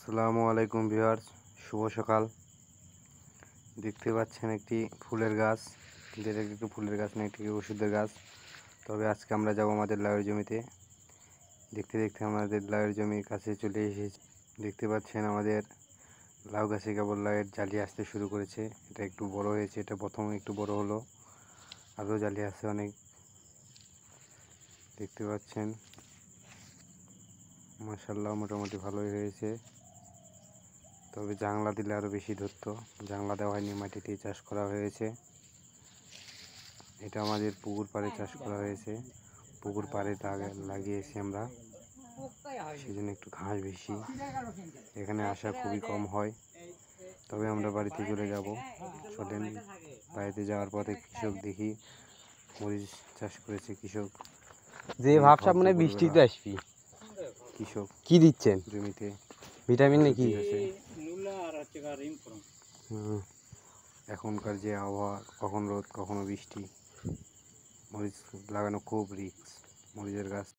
আসসালামু আলাইকুম ভিউয়ার্স, শুভ সকাল। দেখতে পাচ্ছেন একটি ফুলের গাছ, যেটা একটি ফুলের গাছ না, একটি ওষুধের গাছ। তবে আজকে আমরা যাব আমাদের লাউয়ের জমিতে। দেখতে দেখতে আমাদের লাউয়ের জমির কাছে চলে এসেছি। দেখতে পাচ্ছেন আমাদের লাউ গাছে কেবল লাউয়ের জালি আসতে শুরু করেছে। এটা একটু বড় হয়েছে, এটা প্রথম একটু বড় হলো, আরও জালি আছে অনেক। দেখতে পাচ্ছেন মাশাআল্লাহ মোটামুটি ভালোই হয়েছে। তবে জাংলা দিলে আরও বেশি ধরতো, জাংলা দেওয়া হয়নি, মাটিতে চাষ করা হয়েছে। এটা আমাদের পুকুর পাড়ে চাষ করা হয়েছে, পুকুর পাড়ে লাগিয়েছি আমরা, সেজন্য একটু ঘাস বেশি, এখানে আসা খুবই কম হয়। তবে আমরা বাড়িতে চলে যাব। চলেন, বাড়িতে যাওয়ার পথে কৃষক দেখি মরিচ চাষ করেছে কৃষক, যে ভাবসা মনে বৃষ্টিতে আসবি। কৃষক কি দিচ্ছেন জমিতে ভিটামিন নাকি? এখনকার যে আবহাওয়া, কখন রোদ কখনো বৃষ্টি, মরিচ লাগানো খুব রিস্ক। মরিচের গাছ